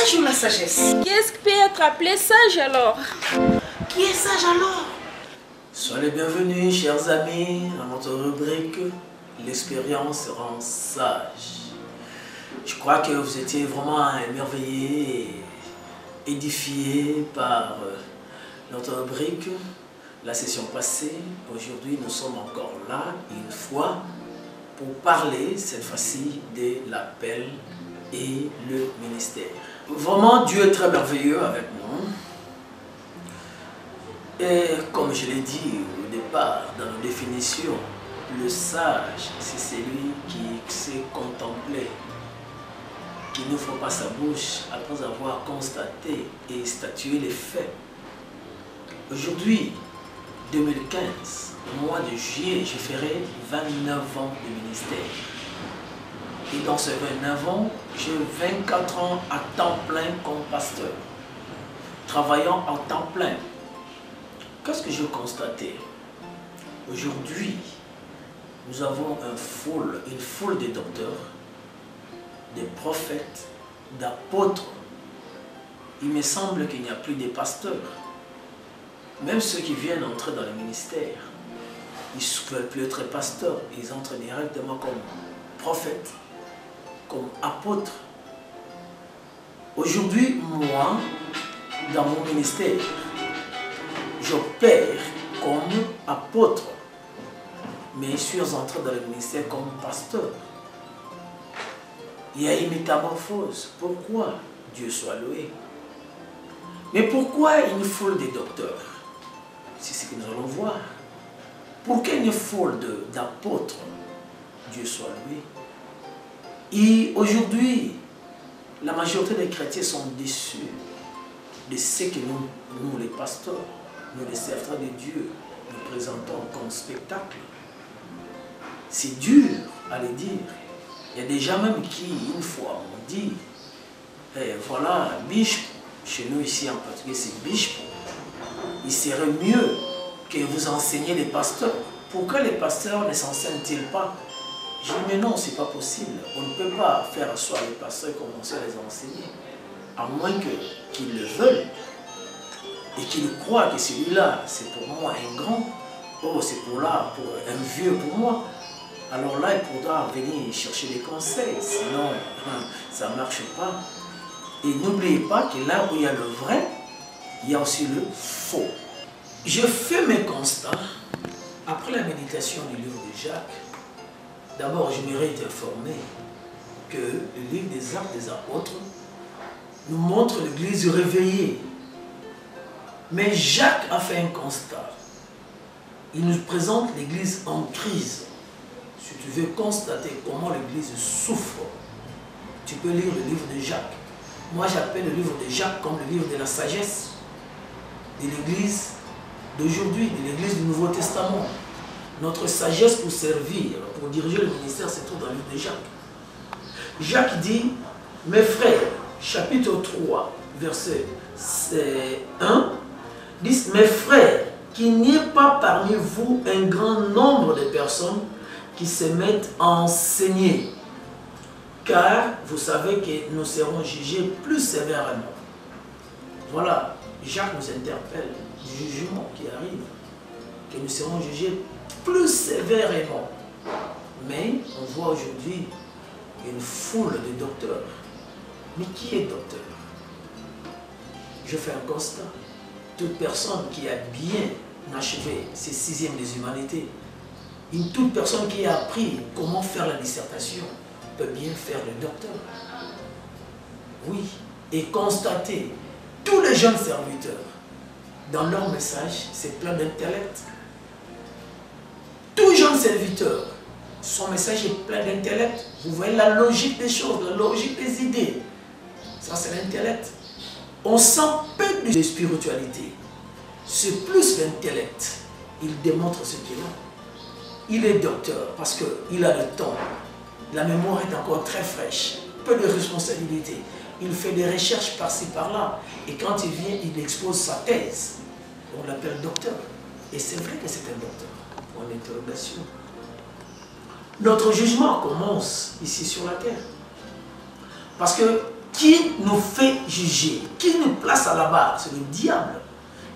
sage ou la sagesse? Qu'est-ce qui peut être appelé sage alors? Qui est sage alors? Soyez les bienvenus, chers amis, à notre rubrique L'expérience rend sage. Je crois que vous étiez vraiment émerveillés et édifiés par notre rubrique la session passée. Aujourd'hui, nous sommes encore là, une fois, pour parler, cette fois-ci, de l'appel et le ministère. Vraiment, Dieu est très merveilleux avec nous. Et comme je l'ai dit au départ, dans nos définitions, le sage, c'est celui qui sait contempler, qui n'ouvre pas sa bouche après avoir constaté et statué les faits. Aujourd'hui, 2015, au mois de juillet, je ferai 29 ans de ministère. Et dans ces 29 ans, j'ai 24 ans à temps plein comme pasteur, travaillant en temps plein. Qu'est-ce que j'ai constaté? Aujourd'hui, nous avons une foule de docteurs, de prophètes, d'apôtres. Il me semble qu'il n'y a plus de pasteurs. Même ceux qui viennent entrer dans le ministère, ils ne veulent plus être pasteurs. Ils entrent directement comme prophètes, comme apôtres. Aujourd'hui, moi, dans mon ministère, j'opère comme apôtre, mais je suis entré dans le ministère comme pasteur. Il y a une métamorphose. Pourquoi? Dieu soit loué. Mais pourquoi une foule de docteurs? C'est ce que nous allons voir. Pourquoi une foule d'apôtres? Dieu soit loué. Et aujourd'hui, la majorité des chrétiens sont déçus de ce que nous les pasteurs, nous les serviteurs de Dieu, nous présentons comme spectacle. C'est dur à le dire. Il y a des gens même qui, une fois, m'ont dit, voilà, Bishop, chez nous ici en particulier, c'est Bishop. Il serait mieux que vous enseignez les pasteurs. Pourquoi les pasteurs ne s'enseignent-ils pas? Je dis, mais non, ce n'est pas possible. On ne peut pas faire asseoir les pasteurs et commencer à les enseigner. À moins qu'ils le veulent et qu'ils croient que celui-là, c'est pour moi un grand. Oh, c'est pour un vieux pour moi. Alors là, il faudra venir chercher des conseils. Sinon, ça ne marche pas. Et n'oubliez pas que là où il y a le vrai, il y a aussi le faux. Je fais mes constats après la méditation du livre de Jacques. D'abord, je mérite d'informer que le livre des Actes des Apôtres nous montre l'Église réveillée. Mais Jacques a fait un constat. Il nous présente l'Église en crise. Si tu veux constater comment l'Église souffre, tu peux lire le livre de Jacques. Moi, j'appelle le livre de Jacques comme le livre de la sagesse de l'Église d'aujourd'hui, de l'Église du Nouveau Testament. Notre sagesse pour servir, pour diriger le ministère, c'est tout dans le livre de Jacques. Jacques dit, mes frères, chapitre 3, verset 1, dit, mes frères, qu'il n'y ait pas parmi vous un grand nombre de personnes qui se mettent à enseigner, car vous savez que nous serons jugés plus sévèrement. Voilà, Jacques nous interpelle du jugement qui arrive, que nous serons jugés plus sévèrement. Mais on voit aujourd'hui une foule de docteurs. Mais qui est docteur? Je fais un constat. Toute personne qui a bien achevé ses 6e des humanités, toute personne qui a appris comment faire la dissertation, peut bien faire le docteur. Oui, et constater tous les jeunes serviteurs, dans leur message, c'est plein d'intellect. Tout jeune serviteur, son message est plein d'intellect. Vous voyez la logique des choses, la logique des idées. Ça, c'est l'intellect. On sent peu de spiritualité. C'est plus l'intellect. Il démontre ce qu'il a. Il est docteur parce qu'il a le temps. La mémoire est encore très fraîche. Peu de responsabilité. Il fait des recherches par-ci, par-là. Et quand il vient, il expose sa thèse. On l'appelle docteur. Et c'est vrai que c'est un docteur. Point d'interrogation. Notre jugement commence ici sur la terre. Parce que qui nous fait juger, qui nous place à la barre, c'est le diable.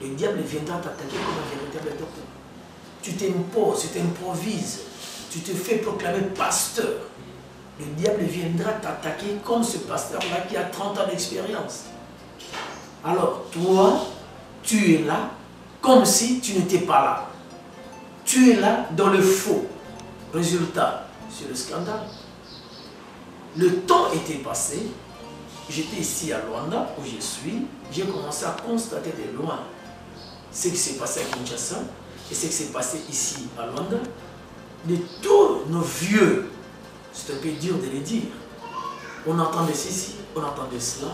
Le diable viendra t'attaquer comme un véritable docteur. Tu t'imposes, tu t'improvises, tu te fais proclamer pasteur. Le diable viendra t'attaquer comme ce pasteur-là qui a 30 ans d'expérience. Alors, toi, tu es là comme si tu n'étais pas là. Tu es là dans le faux. Résultat, c'est le scandale. Le temps était passé. J'étais ici à Luanda, où je suis. J'ai commencé à constater de loin ce qui s'est passé à Kinshasa et ce qui s'est passé ici à Luanda. De tous nos vieux, c'est un peu dur de les dire. On entendait ceci, on entendait cela.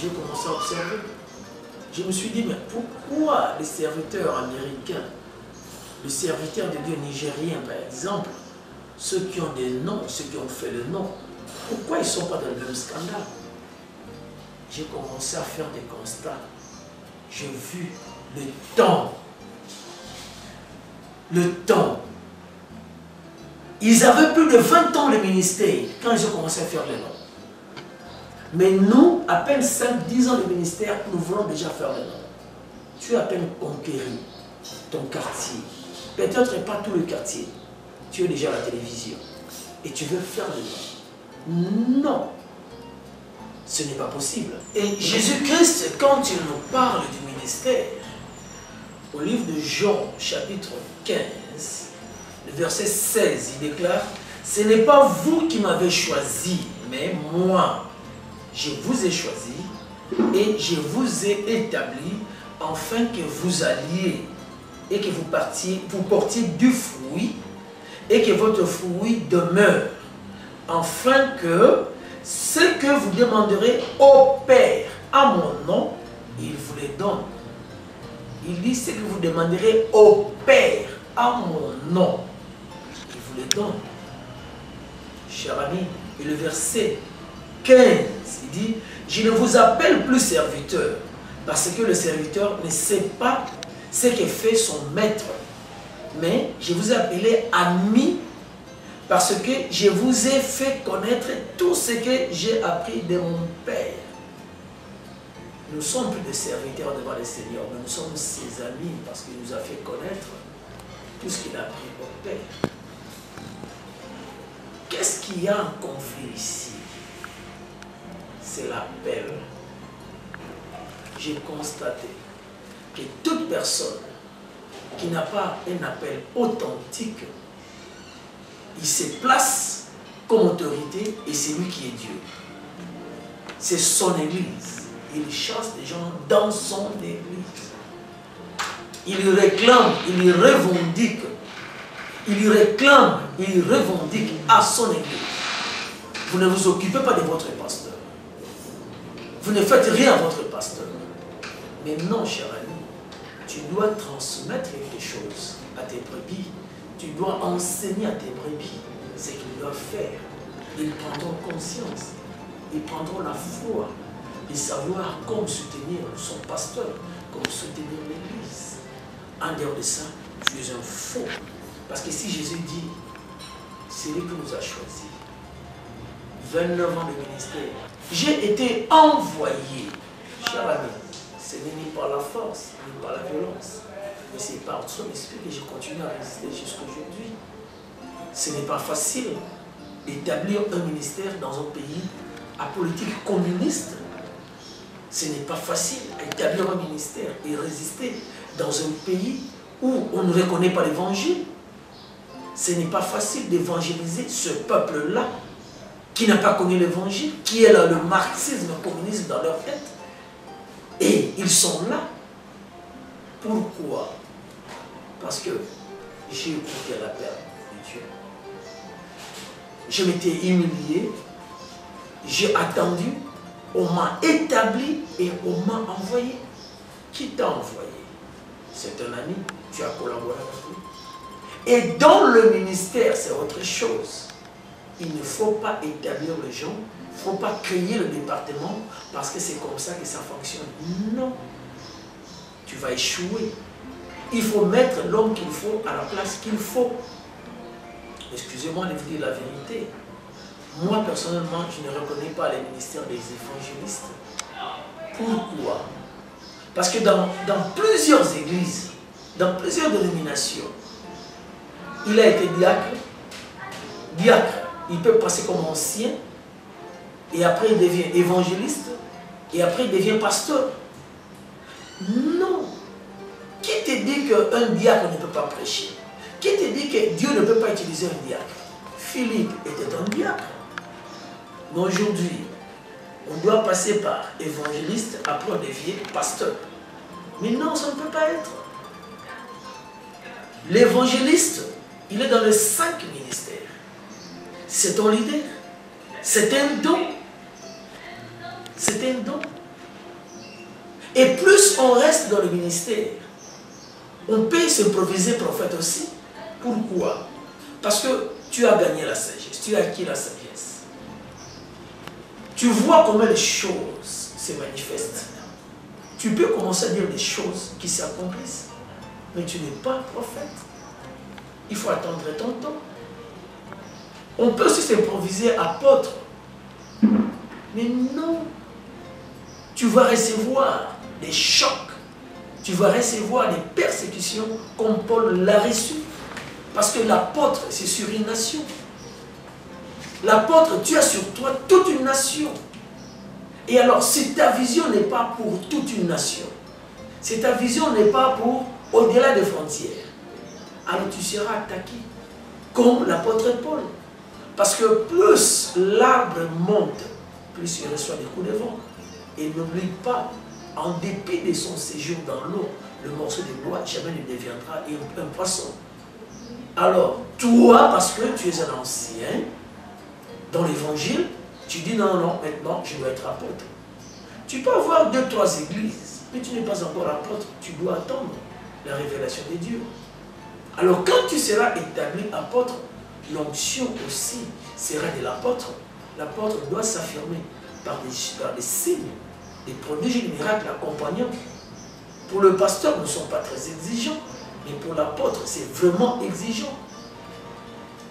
J'ai commencé à observer. Je me suis dit, mais pourquoi les serviteurs américains, les serviteurs de Dieu nigériens par exemple, ceux qui ont des noms, ceux qui ont fait le nom, pourquoi ils ne sont pas dans le même scandale? J'ai commencé à faire des constats. J'ai vu le temps. Le temps. Ils avaient plus de 20 ans le ministère quand ils ont commencé à faire les noms. Mais nous, à peine 5-10 ans de ministère, nous voulons déjà faire les noms. Tu as à peine conquéri ton quartier. Peut-être pas tout le quartier. Tu es déjà à la télévision. Et tu veux faire les noms. Non. Ce n'est pas possible. Et Jésus-Christ, quand il nous parle du ministère, au livre de Jean, chapitre 15, le verset 16, il déclare, « Ce n'est pas vous qui m'avez choisi, mais moi. Je vous ai choisi et je vous ai établi afin que vous alliez et que vous portiez du fruit et que votre fruit demeure, afin que ce que vous demanderez au Père à mon nom, il vous les donne. » Il dit ce que vous demanderez au Père à mon nom, il vous les donne. Cher ami, et le verset 15, il dit, je ne vous appelle plus serviteur, parce que le serviteur ne sait pas ce que fait son maître. Mais je vous ai appelé ami, parce que je vous ai fait connaître tout ce que j'ai appris de mon Père. Nous ne sommes plus des serviteurs devant le Seigneur, mais nous sommes ses amis, parce qu'il nous a fait connaître tout ce qu'il a appris au Père. Qu'est-ce qu'il y a en conflit ici? C'est l'appel. J'ai constaté que toute personne qui n'a pas un appel authentique, il se place comme autorité et c'est lui qui est Dieu. C'est son église. Il chasse des gens dans son église. Il réclame, il revendique. Il réclame, il revendique à son église. Vous ne vous occupez pas de votre pasteur. Vous ne faites rien à votre pasteur. Mais non, cher ami, tu dois transmettre quelque chose à tes brebis. Tu dois enseigner à tes brebis ce qu'ils doivent faire. Ils prendront conscience. Ils prendront la foi de savoir comment soutenir son pasteur, comment soutenir l'église. En dehors de ça, tu es un faux. Parce que si Jésus dit, c'est lui qui nous a choisis, 29 ans de ministère, j'ai été envoyé, cher ami, ce n'est ni par la force, ni par la violence, mais c'est par son esprit que je continue à résister jusqu'à aujourd'hui. Ce n'est pas facile d'établir un ministère dans un pays à politique communiste. Ce n'est pas facile d'établir un ministère et résister dans un pays où on ne reconnaît pas l'évangile. Ce n'est pas facile d'évangéliser ce peuple-là qui n'a pas connu l'évangile, qui est là le marxisme, le communisme dans leur tête. Et ils sont là. Pourquoi? Parce que j'ai écouté l'appel de Dieu. Je m'étais humilié, j'ai attendu, on m'a établi et on m'a envoyé. Qui t'a envoyé? C'est un ami, tu as collaboré avec lui. Et dans le ministère, c'est autre chose. Il ne faut pas établir les gens, il ne faut pas créer le département parce que c'est comme ça que ça fonctionne. Non. Tu vas échouer. Il faut mettre l'homme qu'il faut à la place qu'il faut. Excusez-moi de vous dire la vérité. Moi, personnellement, je ne reconnais pas les ministères des évangélistes. Pourquoi? Parce que dans plusieurs églises, dans plusieurs dénominations, il a été diacre. Diacre, il peut passer comme ancien, et après il devient évangéliste, et après il devient pasteur. Non. Qui te dit qu'un diacre ne peut pas prêcher? Qui te dit que Dieu ne peut pas utiliser un diacre? Philippe était un diacre. Mais aujourd'hui, on doit passer par évangéliste, après on devient pasteur. Mais non, ça ne peut pas être. L'évangéliste, il est dans les 5 ministères. C'est ton leader. C'est un don. C'est un don. Et plus on reste dans le ministère, on peut s'improviser prophète aussi. Pourquoi? Parce que tu as gagné la sagesse, tu as acquis la sagesse. Tu vois comment les choses se manifestent. Tu peux commencer à dire des choses qui s'accomplissent, mais tu n'es pas prophète. Il faut attendre ton temps. On peut aussi s'improviser apôtre. Mais non. Tu vas recevoir des chocs. Tu vas recevoir des persécutions comme Paul l'a reçu. Parce que l'apôtre, c'est sur une nation. L'apôtre, tu as sur toi toute une nation. Et alors, si ta vision n'est pas pour toute une nation, si ta vision n'est pas pour au-delà des frontières, alors tu seras attaqué, comme l'apôtre Paul. Parce que plus l'arbre monte, plus il reçoit des coups de vent. Et n'oublie pas, en dépit de son séjour dans l'eau, le morceau de bois jamais ne deviendra un poisson. Alors, toi, parce que tu es un ancien, dans l'évangile, tu dis non, non, maintenant je dois être apôtre. Tu peux avoir 2, 3 églises, mais tu n'es pas encore apôtre, tu dois attendre la révélation de Dieu. Alors quand tu seras établi apôtre, l'onction aussi sera de l'apôtre. L'apôtre doit s'affirmer par des signes, des prodiges et des miracles accompagnants. Pour le pasteur, nous ne sommes pas très exigeants, mais pour l'apôtre, c'est vraiment exigeant.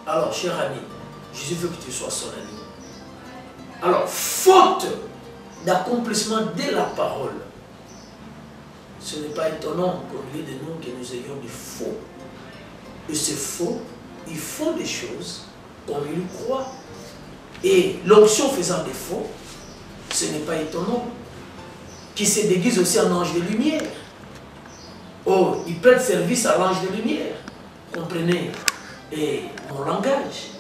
Alors, cher ami, Jésus veut que tu sois son ami. Alors, faute d'accomplissement de la parole, ce n'est pas étonnant qu'au milieu de nous, que nous ayons des faux. Et ces faux, ils font des choses comme ils croient. Et l'onction faisant des faux, ce n'est pas étonnant qu'ils se déguisent aussi en ange de lumière. Oh, ils prêtent service à l'ange de lumière. Comprenez mon langage.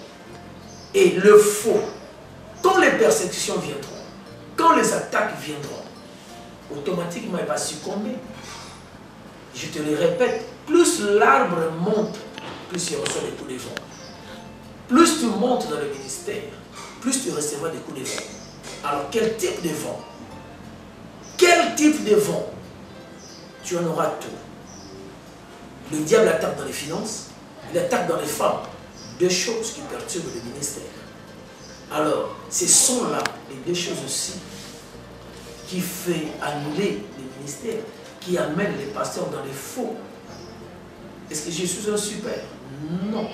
Et le faux, quand les persécutions viendront, quand les attaques viendront, automatiquement il va succomber. Je te le répète, plus l'arbre monte, plus il reçoit des coups de vent. Plus tu montes dans le ministère, plus tu recevras des coups de vent. Alors quel type de vent? Quel type de vent? Tu en auras tout. Le diable attaque dans les finances, il attaque dans les femmes. 2 choses qui perturbent le ministère. Alors, ce sont là les 2 choses aussi qui font annuler les ministères, qui amènent les pasteurs dans les faux. Est-ce que je suis un super? Non.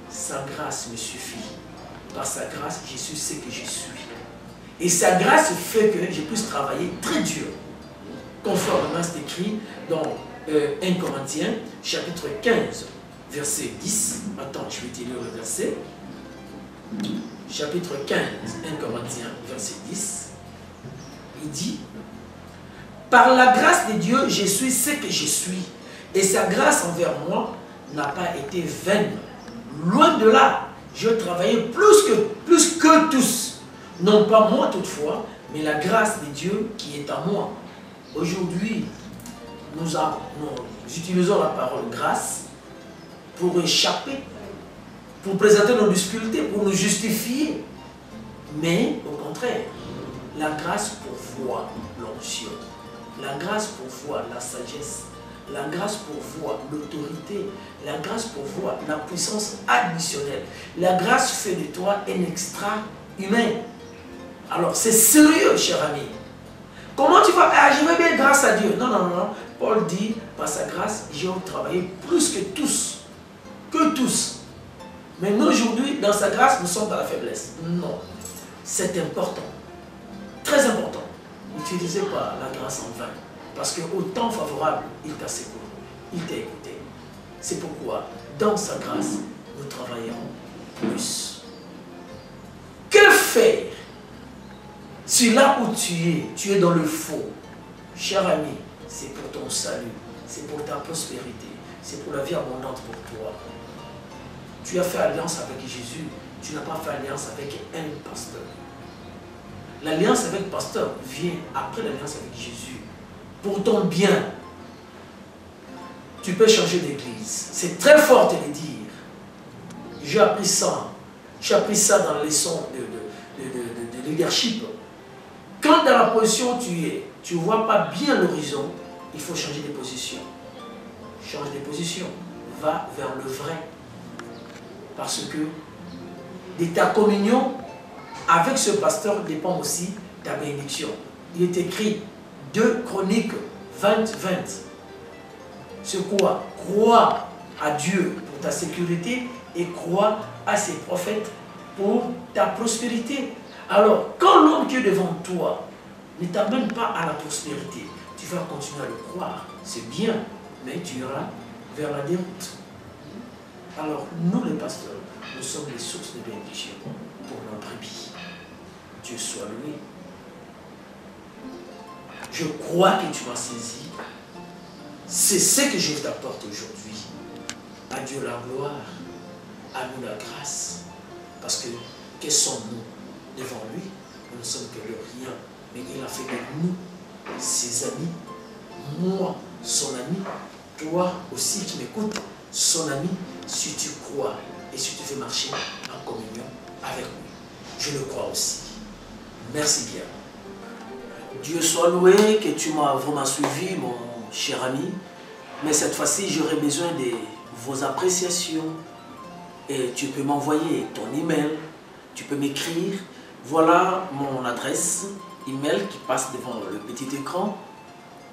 Sa grâce me suffit. Par sa grâce, je suis ce que je suis. Et sa grâce fait que je puisse travailler très dur. Conformément c'est écrit dans 1 Corinthiens, chapitre 15, verset 10. Attends, je vais te lire le verset. Chapitre 15, 1 Corinthiens, verset 10. Il dit: par la grâce de Dieu, je suis ce que je suis. Et sa grâce envers moi n'a pas été vaine. Loin de là, je travaillais plus que tous. Non pas moi toutefois, mais la grâce de Dieu qui est en moi. Aujourd'hui, nous utilisons la parole grâce pour échapper, pour présenter nos difficultés, pour nous justifier. Mais au contraire, la grâce pourvoit l'onction, la grâce pourvoit la sagesse, la grâce pourvoit l'autorité, la grâce pourvoit la puissance additionnelle. La grâce fait de toi un extra-humain. Alors c'est sérieux, cher ami. Comment tu vas? Ah, je vais bien grâce à Dieu. Non, non, non. Paul dit, par sa grâce, j'ai travaillé plus que tous. Que tous. Mais nous, aujourd'hui, dans sa grâce, nous sommes dans la faiblesse. Non. C'est important. Très important. N'utilisez pas la grâce en vain. Parce qu'au temps favorable, il t'a secouru. Il t'a écouté. C'est pourquoi, dans sa grâce, nous travaillerons plus. Que faire si là où tu es dans le faux? Cher ami, c'est pour ton salut, c'est pour ta prospérité, c'est pour la vie abondante pour toi. Tu as fait alliance avec Jésus, tu n'as pas fait alliance avec un pasteur. L'alliance avec le pasteur vient après l'alliance avec Jésus. Pour ton bien, tu peux changer d'église. C'est très fort de le dire. J'ai appris ça. J'ai appris ça dans la leçon de leadership. Quand dans la position où tu es, tu ne vois pas bien l'horizon, il faut changer de position. Change de position. Va vers le vrai. Parce que de ta communion avec ce pasteur dépend aussi ta bénédiction. Il est écrit 2 Chroniques 20-20. C'est quoi? Crois à Dieu pour ta sécurité et crois à ses prophètes pour ta prospérité. Alors, quand l'homme qui est devant toi ne t'amène pas à la prospérité, tu vas continuer à le croire. C'est bien, mais tu iras vers la déroute. Alors, nous les pasteurs, nous sommes les sources de bénédiction pour notre vie. Dieu soit loué. Je crois que tu m'as saisi. C'est ce que je t'apporte aujourd'hui. À Dieu la gloire, à nous la grâce. Parce que, que sommes-nous devant lui? Nous ne sommes que le rien. Mais il a fait de nous ses amis. Moi, son ami. Toi aussi qui m'écoutes, son ami, si tu crois et si tu fais marcher en communion avec lui. Je le crois aussi. Merci bien. Dieu soit loué que tu m'as vraiment suivi, mon cher ami. Mais cette fois-ci, j'aurai besoin de vos appréciations. Et tu peux m'envoyer ton email. Tu peux m'écrire. Voilà mon adresse email qui passe devant le petit écran.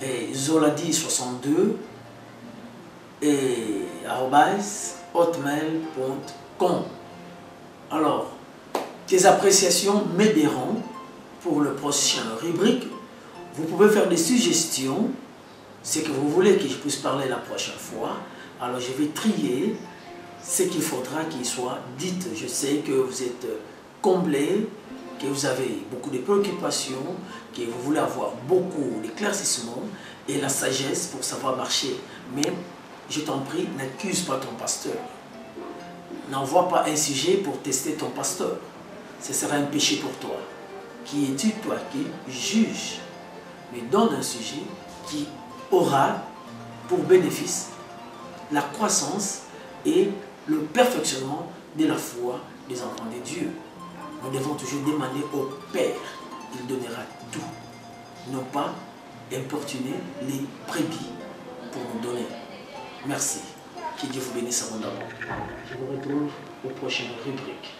Et zoladi62 et @hotmail.com. Alors, tes appréciations m'aideront pour le prochain rubrique. Vous pouvez faire des suggestions, ce que vous voulez que je puisse parler la prochaine fois. Alors je vais trier ce qu'il faudra qu'il soit dit. Je sais que vous êtes comblés, que vous avez beaucoup de préoccupations, que vous voulez avoir beaucoup d'éclaircissements et la sagesse pour savoir marcher. Mais je t'en prie, n'accuse pas ton pasteur. N'envoie pas un sujet pour tester ton pasteur. Ce sera un péché pour toi. Qui es-tu, toi, qui juge? Mais donne un sujet qui aura pour bénéfice la croissance et le perfectionnement de la foi des enfants de Dieu. Nous devons toujours demander au Père, il donnera tout. Non pas importuner les brebis pour nous donner. Merci. Que Dieu vous bénisse abondamment. Je vous retrouve au prochain rubrique.